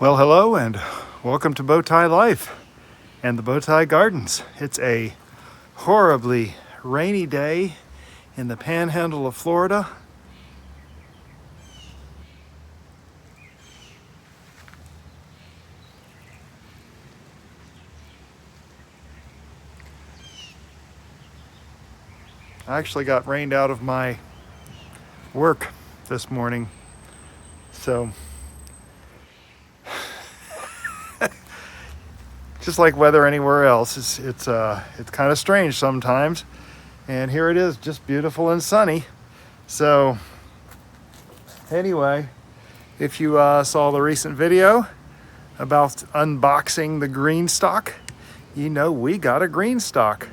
Well, hello and welcome to Bowtie Life and the Bowtie Gardens. It's a horribly rainy day in the panhandle of Florida. I actually got rained out of my work this morning, so just like weather anywhere else, it's kind of strange sometimes. And here it is, just beautiful and sunny. So anyway, if you saw the recent video about unboxing the GreenStalk, you know we got a GreenStalk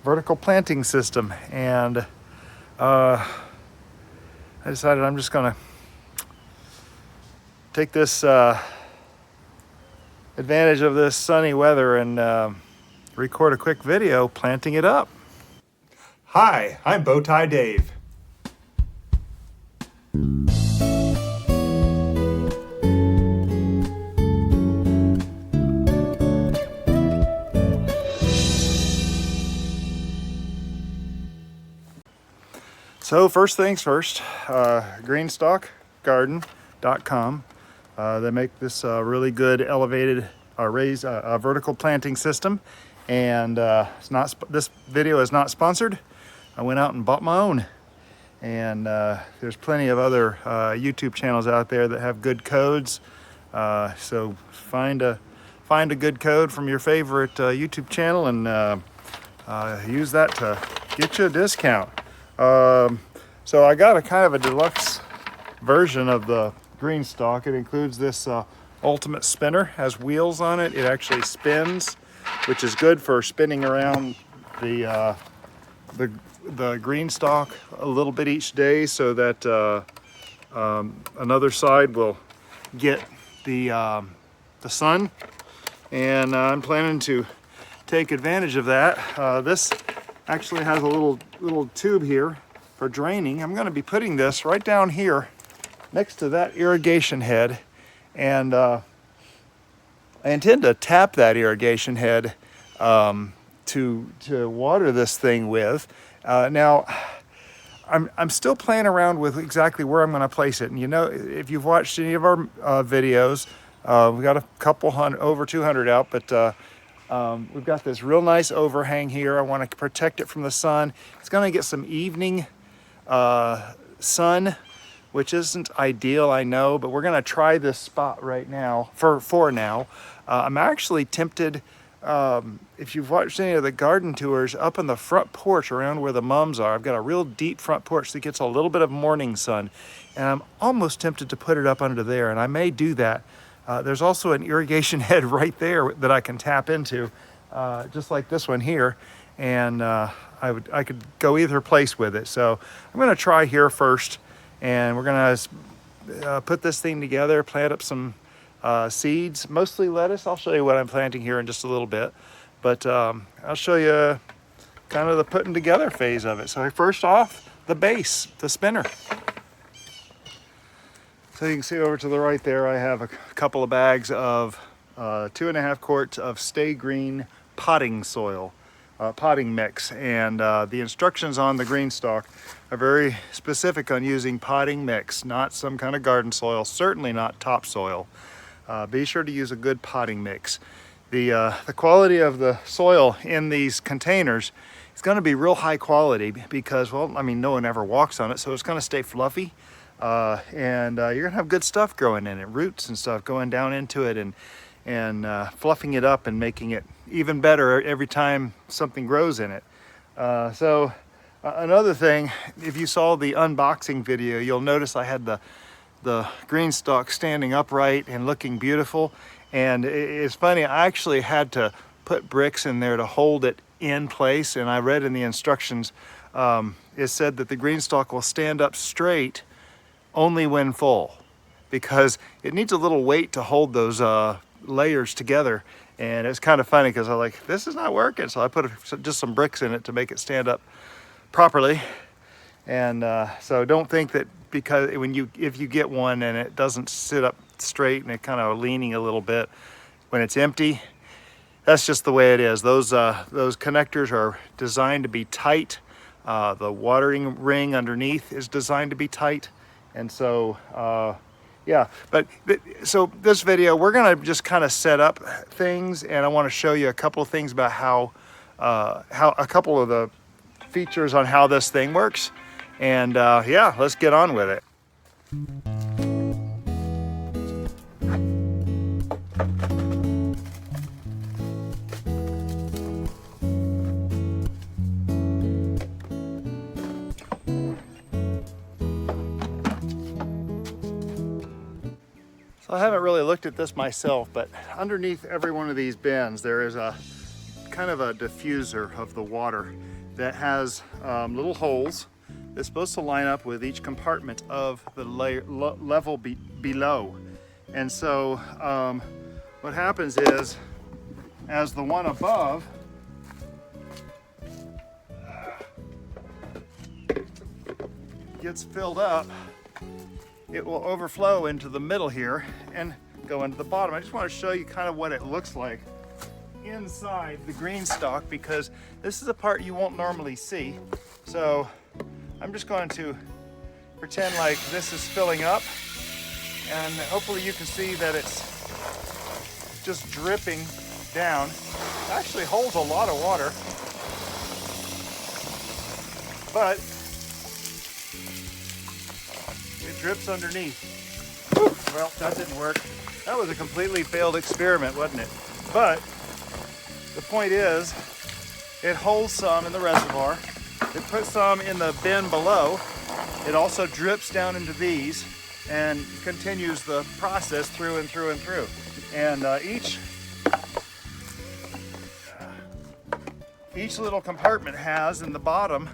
vertical planting system, and I decided I'm just gonna take this advantage of this sunny weather and record a quick video planting it up. Hi, I'm Bowtie Dave. So first things first, GreenStalkGarden.com. They make this really good elevated raised vertical planting system, and this video is not sponsored. I went out and bought my own, and there's plenty of other YouTube channels out there that have good codes. So find a good code from your favorite YouTube channel and use that to get you a discount. So I got a kind of a deluxe version of the GreenStalk. It includes this ultimate spinner, has wheels on it. It actually spins, which is good for spinning around the GreenStalk a little bit each day, so that another side will get the sun. And I'm planning to take advantage of that. This actually has a little tube here for draining. I'm going to be putting this right down here next to that irrigation head, and I intend to tap that irrigation head to water this thing with. Now I'm still playing around with exactly where I'm going to place it, and you know, if you've watched any of our videos, we've got a couple hundred, over 200 out, but we've got this real nice overhang here. I want to protect it from the sun. It's going to get some evening sun, which isn't ideal, I know, but we're going to try this spot right now for now. I'm actually tempted, if you've watched any of the garden tours, up on the front porch around where the mums are. I've got a real deep front porch that gets a little bit of morning sun, and I'm almost tempted to put it up under there, and I may do that. There's also an irrigation head right there that I can tap into, just like this one here, and I could go either place with it. So I'm going to try here first, and we're going to put this thing together, plant up some seeds, mostly lettuce. I'll show you what I'm planting here in just a little bit, but I'll show you kind of the putting together phase of it. So first off, the base, the spinner. So you can see over to the right there, I have a couple of bags of 2.5 quarts of Stay Green potting soil, potting mix. And the instructions on the GreenStalk are very specific on using potting mix, not some kind of garden soil, certainly not topsoil. Be sure to use a good potting mix. The quality of the soil in these containers is going to be real high quality because, well, I mean, no one ever walks on it, so it's going to stay fluffy. And you're gonna have good stuff growing in it, roots and stuff going down into it, and fluffing it up and making it even better every time something grows in it. So another thing, if you saw the unboxing video, you'll notice I had the GreenStalk standing upright and looking beautiful. And it's funny, I actually had to put bricks in there to hold it in place, and I read in the instructions, it said that the GreenStalk will stand up straight only when full, because it needs a little weight to hold those layers together. And it's kind of funny because I'm like, this is not working, so I put just some bricks in it to make it stand up properly. And so don't think that because if you get one and it doesn't sit up straight and it kind of leaning a little bit. When it's empty, that's just the way it is. Those connectors are designed to be tight. The watering ring underneath is designed to be tight. And so, yeah, so this video, we're gonna just kind of set up things, and I wanna show you a couple of things about how a couple of the features on how this thing works. And yeah, let's get on with it. So I haven't really looked at this myself, but underneath every one of these bins, there is a kind of a diffuser of the water that has little holes that's supposed to line up with each compartment of the level below. And so what happens is, as the one above gets filled up, it will overflow into the middle here and go into the bottom. I just want to show you kind of what it looks like inside the GreenStalk, because this is a part you won't normally see. So I'm just going to pretend like this is filling up, and hopefully you can see that it's just dripping down. It actually holds a lot of water, but it drips underneath. Whew, well, that didn't work. That was a completely failed experiment, wasn't it? But the point is, it holds some in the reservoir. It puts some in the bin below. It also drips down into these and continues the process through and through and through. And each little compartment has in the bottom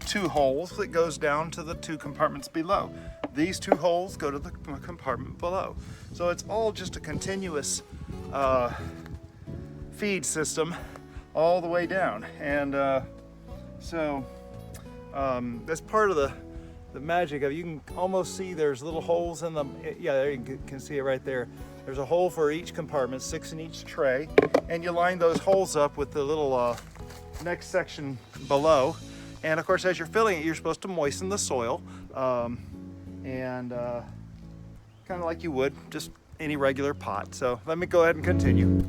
2 holes that goes down to the 2 compartments below. These 2 holes go to the compartment below. So it's all just a continuous feed system all the way down. And so that's part of the magic of it. You can almost see there's little holes in them. Yeah, there you can see it right there. There's a hole for each compartment, 6 in each tray, and you line those holes up with the little next section below. And of course, as you're filling it, you're supposed to moisten the soil, and kind of like you would just any regular pot. So let me go ahead and continue.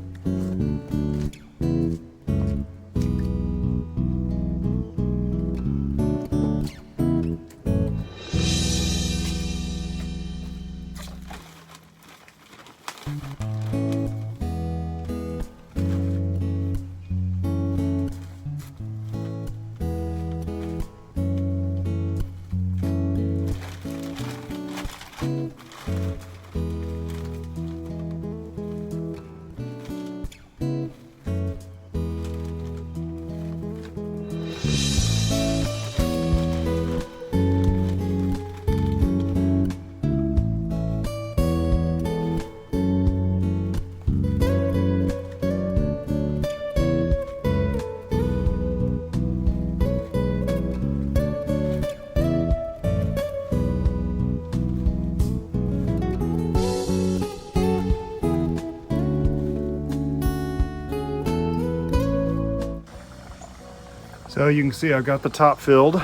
So you can see I've got the top filled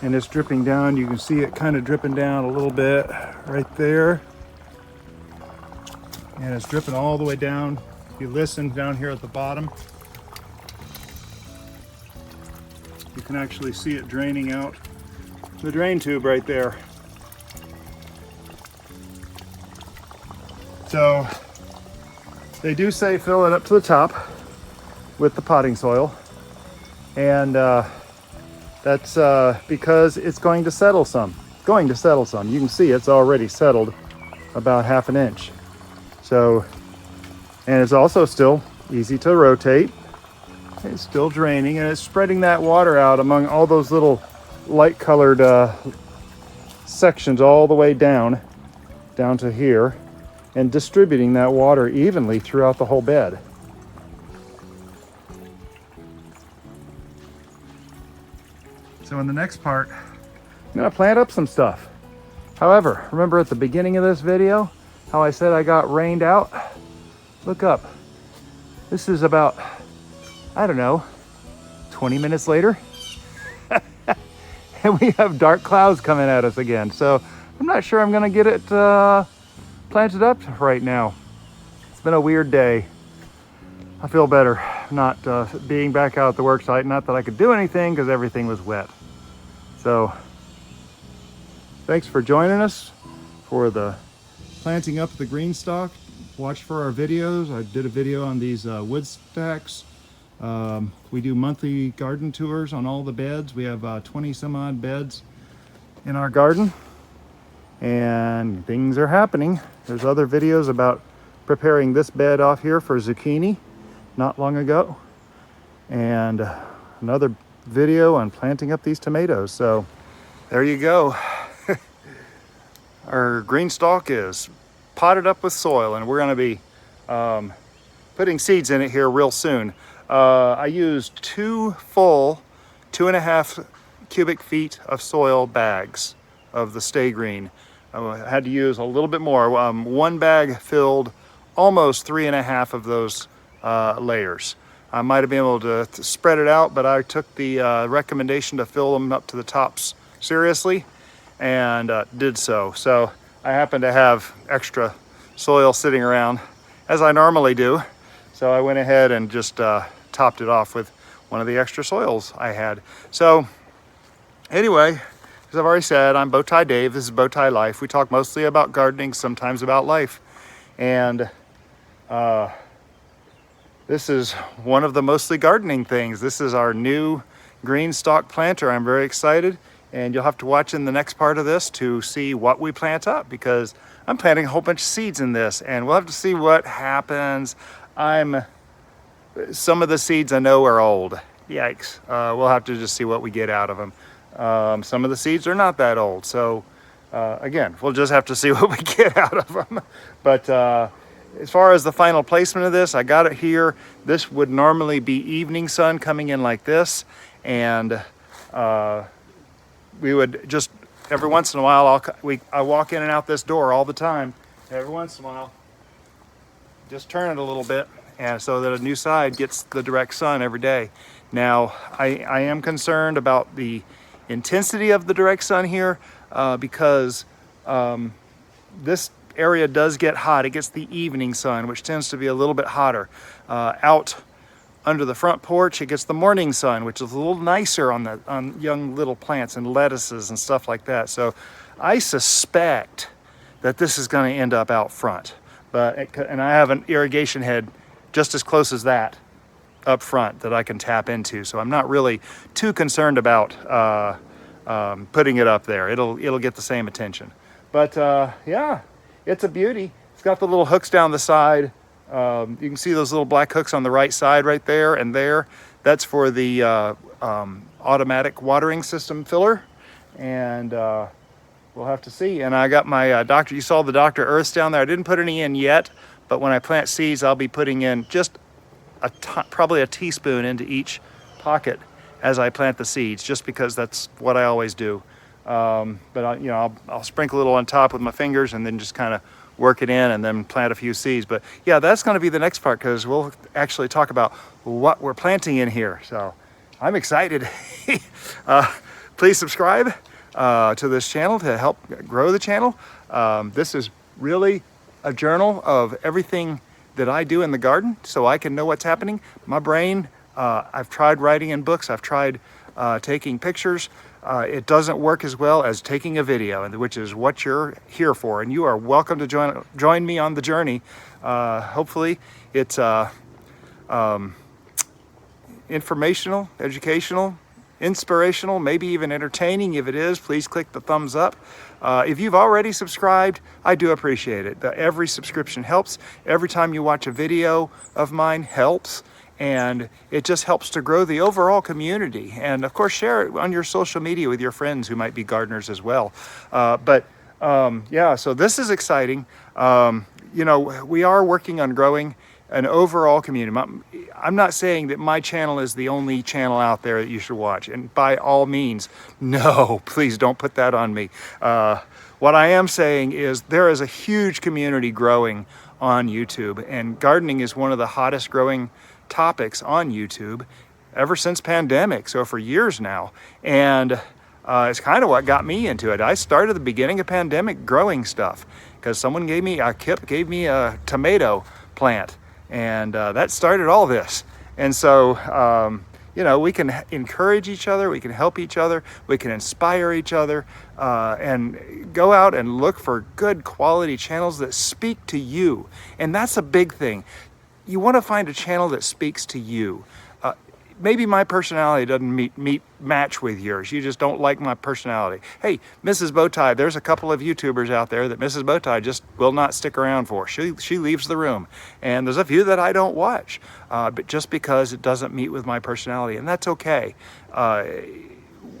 and it's dripping down. You can see it kind of dripping down a little bit right there. And it's dripping all the way down. If you listen down here at the bottom, you can actually see it draining out the drain tube right there. So they do say fill it up to the top with the potting soil. And that's because it's going to settle some. You can see it's already settled about 1/2 inch. So, and it's also still easy to rotate. It's still draining, and it's spreading that water out among all those little light colored sections all the way down to here, and distributing that water evenly throughout the whole bed. So in the next part, I'm gonna plant up some stuff. However, remember at the beginning of this video, how I said I got rained out? Look up. This is about, I don't know, 20 minutes later. And we have dark clouds coming at us again. So I'm not sure I'm gonna get it planted up right now. It's been a weird day. I feel better not being back out at the work site. Not that I could do anything because everything was wet. So thanks for joining us for the planting up the GreenStalk. Watch for our videos. I did a video on these wood stacks. We do monthly garden tours on all the beds. We have 20 some odd beds in our garden, and things are happening. There's other videos about preparing this bed off here for zucchini not long ago, and another video on planting up these tomatoes. So there you go. Our GreenStalk is potted up with soil, and we're going to be putting seeds in it here real soon. I used 2 full 2.5 cubic feet of soil bags of the Stay Green. I had to use a little bit more. One bag filled almost 3.5 of those layers. I might have been able to spread it out, but I took the recommendation to fill them up to the tops seriously, and did so. So I happen to have extra soil sitting around, as I normally do. So I went ahead and just topped it off with one of the extra soils I had. So anyway, as I've already said, I'm Bowtie Dave. This is Bowtie Life. We talk mostly about gardening, sometimes about life. And this is one of the mostly gardening things. This is our new GreenStalk planter. I'm very excited, and you'll have to watch in the next part of this to see what we plant up, because I'm planting a whole bunch of seeds in this, and we'll have to see what happens. Some of the seeds I know are old. Yikes. We'll have to just see what we get out of them. Some of the seeds are not that old, so again, we'll just have to see what we get out of them. But as far as the final placement of this, I got it here. This would normally be evening sun coming in like this, and we would just, every once in a while, I walk in and out this door all the time. Every once in a while, just turn it a little bit, and so that a new side gets the direct sun every day. Now, I am concerned about the intensity of the direct sun here, because this area does get hot. It gets the evening sun, which tends to be a little bit hotter. Out under the front porch, it gets the morning sun, which is a little nicer on young little plants and lettuces and stuff like that. So I suspect that this is going to end up out front. And I have an irrigation head just as close as that up front that I can tap into. So I'm not really too concerned about putting it up there. It'll get the same attention. But yeah, it's a beauty. It's got the little hooks down the side. You can see those little black hooks on the right side right there and there. That's for the automatic watering system filler. And we'll have to see. And I got my Dr. You saw the Dr. Earths down there. I didn't put any in yet, but when I plant seeds, I'll be putting in just probably a teaspoon into each pocket as I plant the seeds, just because that's what I always do. But I'll sprinkle a little on top with my fingers and then just kind of work it in and then plant a few seeds. But yeah, that's going to be the next part, because we'll actually talk about what we're planting in here. So I'm excited. Please subscribe to this channel to help grow the channel. This is really a journal of everything that I do in the garden, so I can know what's happening. My brain, I've tried writing in books, I've tried taking pictures. It doesn't work as well as taking a video, which is what you're here for. And you are welcome to join me on the journey. Hopefully it's informational, educational, inspirational, maybe even entertaining. If it is, please click the thumbs up. If you've already subscribed, I do appreciate it. Every subscription helps. Every time you watch a video of mine helps. And it just helps to grow the overall community. And of course, share it on your social media with your friends who might be gardeners as well. Yeah, so this is exciting. We are working on growing an overall community. I'm not saying that my channel is the only channel out there that you should watch. And by all means, no, please don't put that on me. What I am saying is there is a huge community growing on YouTube, and gardening is one of the hottest growing topics on YouTube ever since pandemic, so for years now. And it's kind of what got me into it. I started at the beginning of pandemic growing stuff because someone gave me a tomato plant, and that started all this. And so you know, we can encourage each other, we can help each other, we can inspire each other, and go out and look for good quality channels that speak to you. And that's a big thing. You want to find a channel that speaks to you. Maybe my personality doesn't match with yours. You just don't like my personality. Hey, Mrs. Bowtie, there's a couple of YouTubers out there that Mrs. Bowtie just will not stick around for. She leaves the room. And there's a few that I don't watch, but just because it doesn't meet with my personality, and that's okay.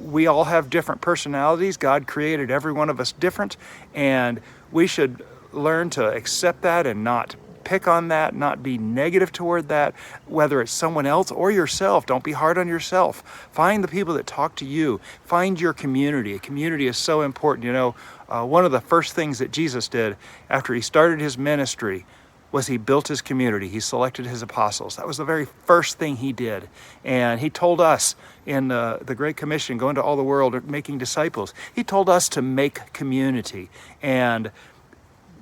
We all have different personalities. God created every one of us different, and we should learn to accept that and not pick on that, not be negative toward that, whether it's someone else or yourself. Don't be hard on yourself. Find the people that talk to you. Find your community. A community is so important. You know, one of the first things that Jesus did after he started his ministry was he built his community. He selected his apostles. That was the very first thing he did. And he told us in the Great Commission, going to all the world, making disciples, he told us to make community. And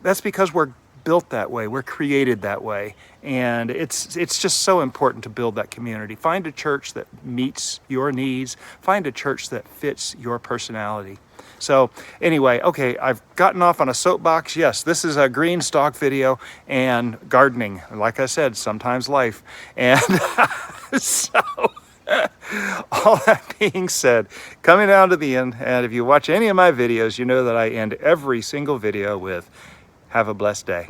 that's because we're built that way, we're created that way, and it's just so important to build that community. Find a church that meets your needs, find a church that fits your personality. So anyway, okay, I've gotten off on a soapbox. Yes, this is a GreenStalk video and gardening. Like I said, sometimes life. And so all that being said, coming down to the end, and if you watch any of my videos, you know that I end every single video with, have a blessed day.